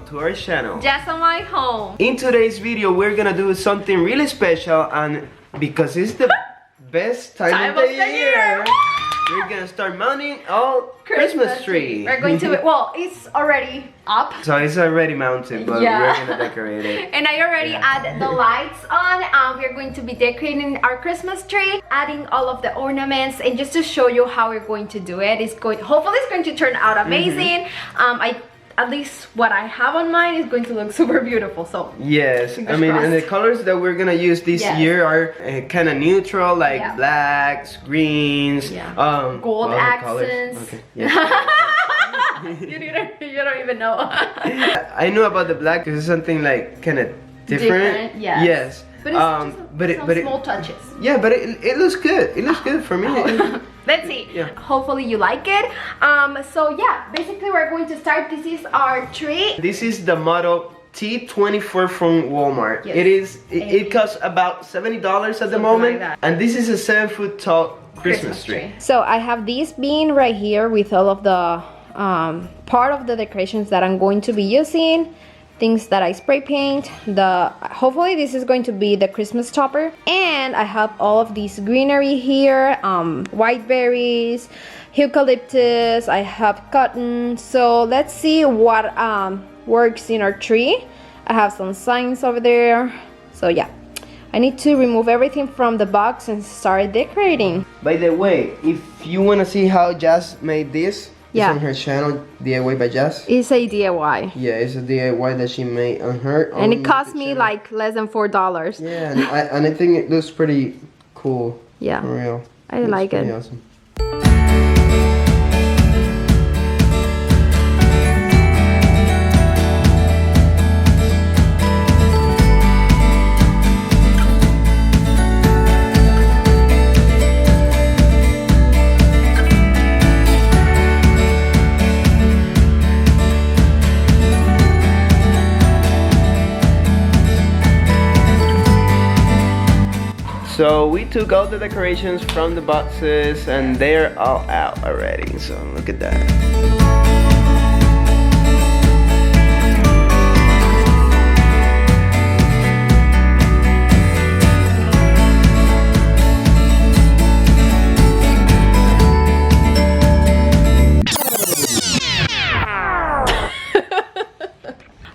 to our channel. JAZOMY home. In today's video, we're gonna do something really special, and because it's the best time of the year, we're gonna start mounting our Christmas tree. We're going to, well, it's already up. So it's already mounted, but we're gonna decorate it. And I already added the lights on. We're going to be decorating our Christmas tree, adding all of the ornaments, and just to show you how we're going to do it. Hopefully it's going to turn out amazing. At least what I have on mine is going to look super beautiful. So yes, I mean, and the colors that we're gonna use this year are kind of neutral, like blacks, greens, gold accents. Okay. Yeah. you don't even know. I knew about the black because it's something like kind of different. Yes. But it's just small touches. Yeah, but it looks good. It looks good for me. Let's see. Hopefully you like it. So yeah, basically we're going to start. This is our tree. This is the Model T24 from Walmart. Yes. It costs about $70 at the moment, and this is a 7-foot tall Christmas tree. So I have this bin right here with all of the part of the decorations that I'm going to be using. Things that I spray paint. Hopefully this is going to be the Christmas topper, and I have all of these greenery here, white berries, eucalyptus, I have cotton. So let's see what works in our tree. I have some signs over there. So yeah, I need to remove everything from the box and start decorating. By the way, if you want to see how Jazz made this, it's on her channel, DIY by Jazz. It's a DIY. Yeah, it's a DIY that she made on her own. And it cost me like less than $4. Yeah, and I think it looks pretty cool. Yeah, for real. I like it. Awesome. So we took all the decorations from the boxes and they're all out already. So look at that.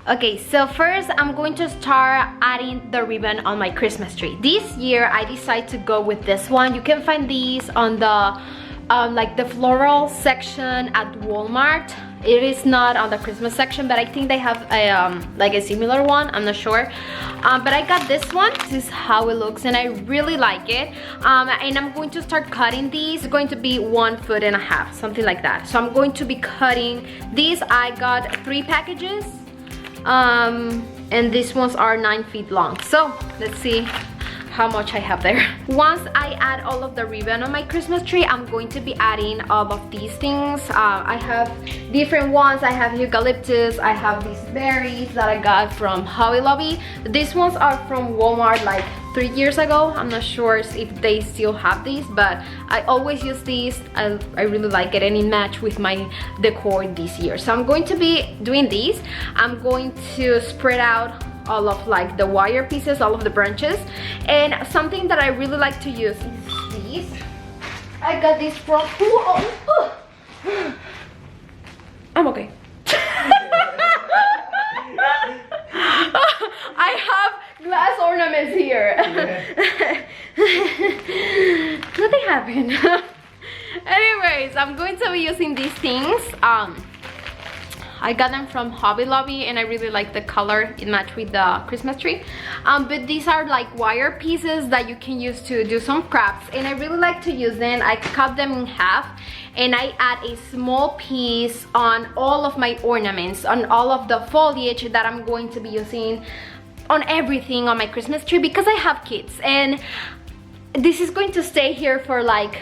Okay, so first I'm going to start adding the ribbon on my Christmas tree. This year I decided to go with this one. You can find these on the like the floral section at Walmart. It is not on the Christmas section, but I think they have a like a similar one. I'm not sure, but I got this one. This is how it looks, and I really like it. And I'm going to start cutting these. It's going to be 1.5 feet, something like that. So I'm going to be cutting these. I got 3 packages. And these ones are 9 feet long. So let's see how much I have there. Once I add all of the ribbon on my Christmas tree, I'm going to be adding all of these things. I have different ones. I have eucalyptus, I have these berries that I got from Hobby Lobby. These ones are from Walmart like 3 years ago. I'm not sure if they still have these, but I always use these. I really like it, and it matched with my decor this year. So I'm going to be doing these. I'm going to spread out all of like the wire pieces, all of the branches, and something that I really like to use is these. I got this from I'm okay. I have glass ornaments here. Nothing happened. Anyways, I'm going to be using these things. I got them from Hobby Lobby, and I really like the color. It matched with the Christmas tree. But these are like wire pieces that you can use to do some crafts, and I really like to use them. I cut them in half, and I add a small piece on all of my ornaments, on all of the foliage that I'm going to be using on everything on my Christmas tree, because I have kids, and this is going to stay here for like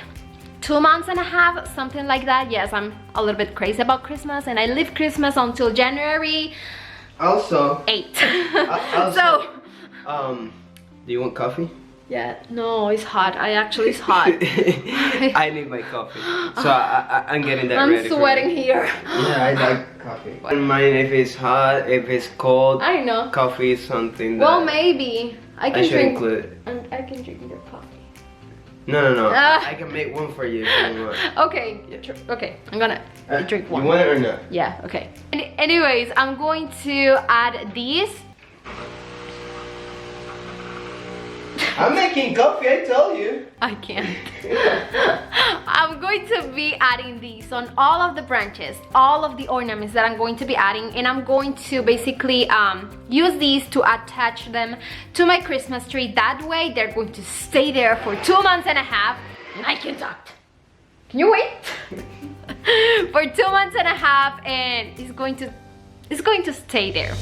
2.5 months, something like that. Yes, I'm a little bit crazy about Christmas, and I leave Christmas until January also 8. also, So do you want coffee? Yeah, no, it's hot. It's hot. I need my coffee, so I'm getting that ready. I'm sweating here. Yeah, I like coffee. I don't mind if it's hot, if it's cold. I know. Coffee is something that well, maybe I can should drink. include. I can drink your coffee. No. I can make one for you if you want. Okay. Yeah. Okay. I'm gonna drink one. You want it or not? Yeah. Okay. Anyways, I'm going to add these. I'm making coffee, I told you. I can't. I'm going to be adding these on all of the branches, all of the ornaments that I'm going to be adding, and I'm going to basically use these to attach them to my Christmas tree. That way they're going to stay there for 2 months and a half, and I can talk. Can you wait? For 2 months and a half, and it's going to stay there.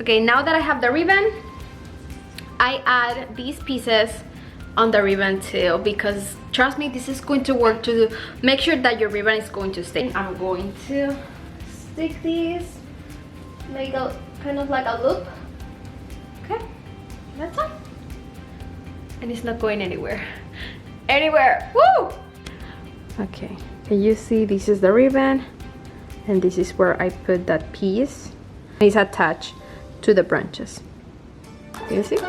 Okay, now that I have the ribbon, I add these pieces on the ribbon too, because trust me, this is going to work to make sure that your ribbon is going to stay. I'm going to stick these, make a kind of like a loop. Okay, that's all. And it's not going anywhere. Woo! Okay, can you see this is the ribbon, and this is where I put that piece. It's attached to the branches. You see?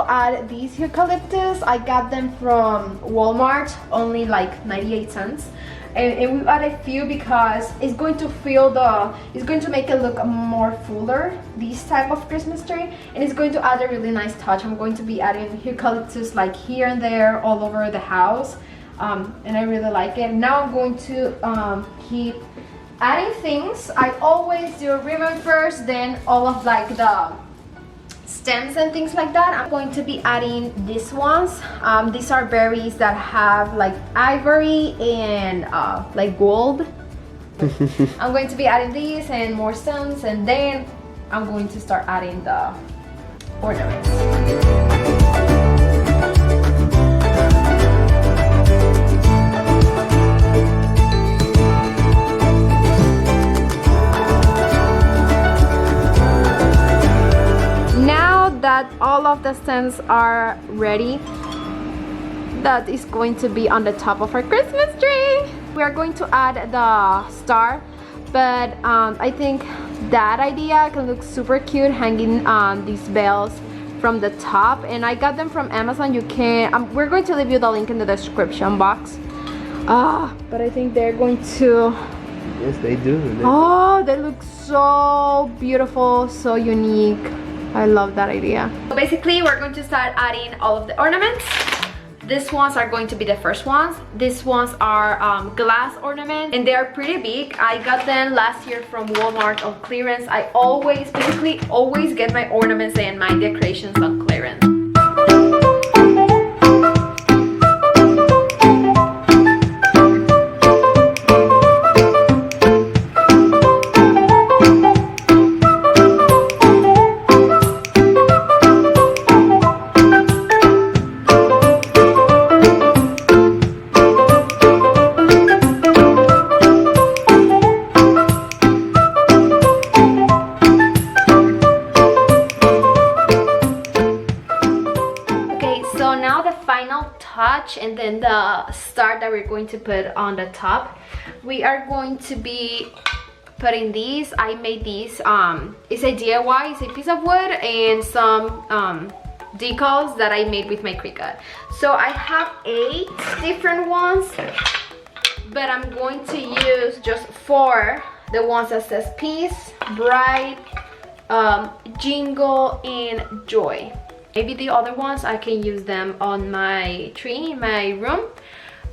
Add these eucalyptus. I got them from Walmart, only like 98 cents, and we add a few because it's going to it's going to make it look more fuller, this type of Christmas tree, and it's going to add a really nice touch. I'm going to be adding eucalyptus like here and there all over the house, and I really like it. Now I'm going to keep adding things. I always do a ribbon first, then all of like the stems and things like that. I'm going to be adding these ones. These are berries that have like ivory and like gold. I'm going to be adding these and more stems, and then I'm going to start adding the ornaments. That all of the stems are ready, that is going to be on the top of our Christmas tree. We are going to add the star, but I think that idea can look super cute hanging these bells from the top, and I got them from Amazon. You can we're going to leave you the link in the description box. But I think they're going to, yes, they do. They look so beautiful, so unique. I love that idea. So basically, we're going to start adding all of the ornaments. These ones are going to be the first ones. These ones are glass ornaments, and they are pretty big. I got them last year from Walmart on clearance. I basically always get my ornaments and my decorations on clearance. And then the star that we're going to put on the top, we are going to be putting these. I made these. It's a DIY. It's a piece of wood and some decals that I made with my Cricut. So I have 8 different ones, but I'm going to use just 4. The ones that says peace, bright, jingle, and joy. Maybe the other ones I can use them on my tree in my room.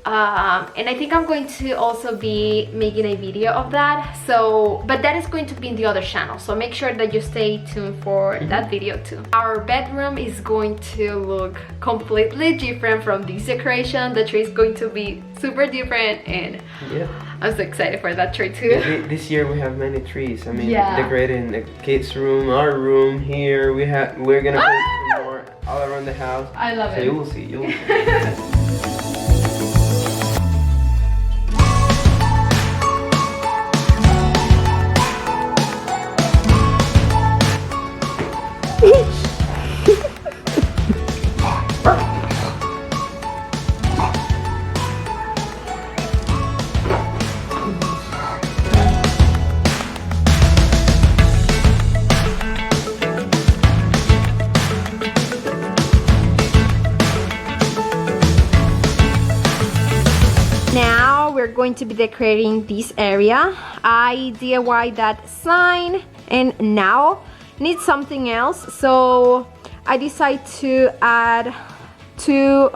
And I think I'm going to also be making a video of that, so but that is going to be in the other channel, so make sure that you stay tuned for that video too. Our bedroom is going to look completely different from this decoration. The tree is going to be super different, and I'm so excited for that tree too. This year we have many trees. I mean, decorating the kids' room, our room here. We're gonna put more all around the house. I love it. So you will see. You will see. Now we're going to be decorating this area. I DIY that sign and now need something else, so I decided to add 2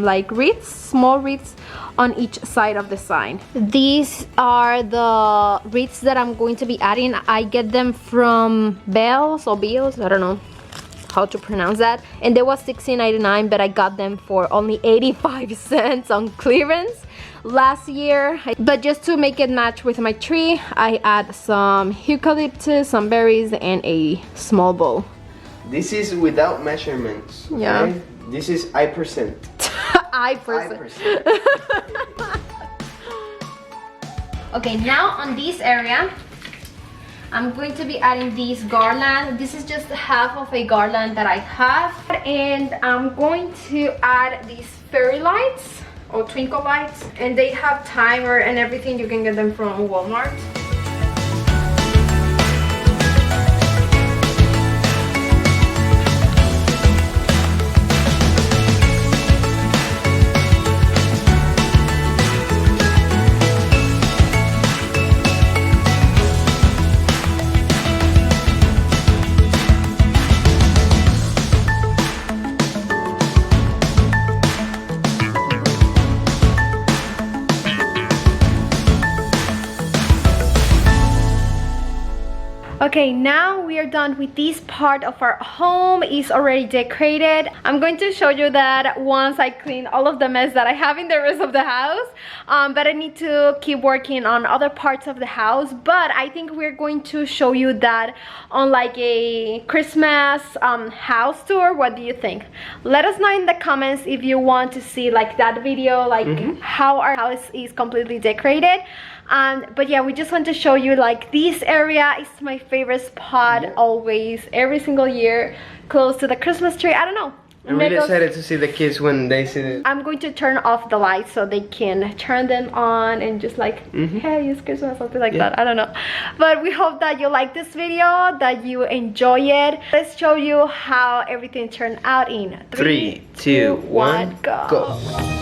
like wreaths, small wreaths on each side of the sign. These are the wreaths that I'm going to be adding. I get them from Bells or Bills, I don't know how to pronounce that, and they was $16.99, but I got them for only 85 cents on clearance last year. But just to make it match with my tree, I add some eucalyptus, some berries, and a small bowl. This is without measurements. Okay? Yeah. This is I%. I%. Okay, now on this area, I'm going to be adding this garland. This is just half of a garland that I have, and I'm going to add these fairy lights or twinkle lights, and they have timer and everything. You can get them from Walmart. Okay, now we are done with this part of our home. It's already decorated. I'm going to show you that once I clean all of the mess that I have in the rest of the house. But I need to keep working on other parts of the house. But I think we're going to show you that on like a Christmas house tour. What do you think? Let us know in the comments if you want to see like that video, like how our house is completely decorated. But yeah, we just want to show you like this area is my favorite spot always, every single year, close to the Christmas tree. I don't know. I'm really excited to see the kids when they see it. I'm going to turn off the lights so they can turn them on and just like, hey, it's Christmas, something like that. I don't know. But we hope that you like this video, that you enjoy it. Let's show you how everything turned out in 3, 2, 1, go.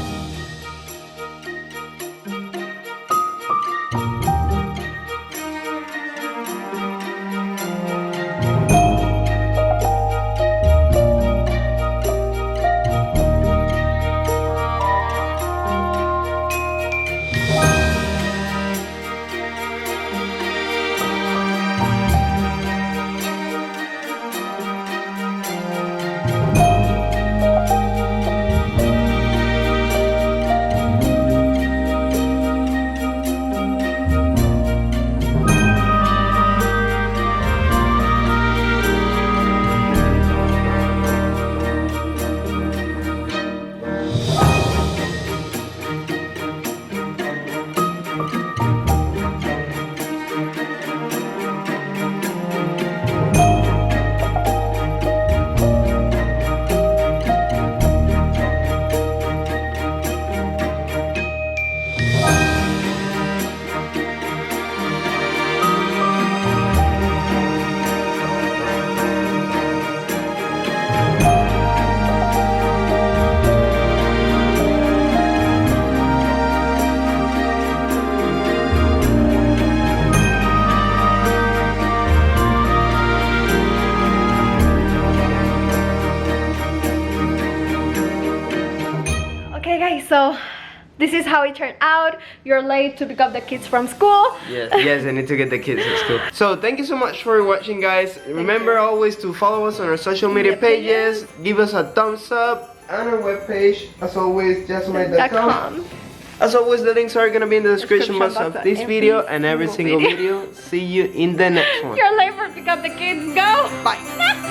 so this is how it turned out. You're late to pick up the kids from school. Yes, I need to get the kids at school. So thank you so much for watching, guys. Remember always to follow us on our social media pages. Give us a thumbs up and our webpage, as always, JAZOMY.com. As always, the links are gonna be in the description box of this video and every single video. See you in the next one. You're late for pick up the kids. Go. Bye.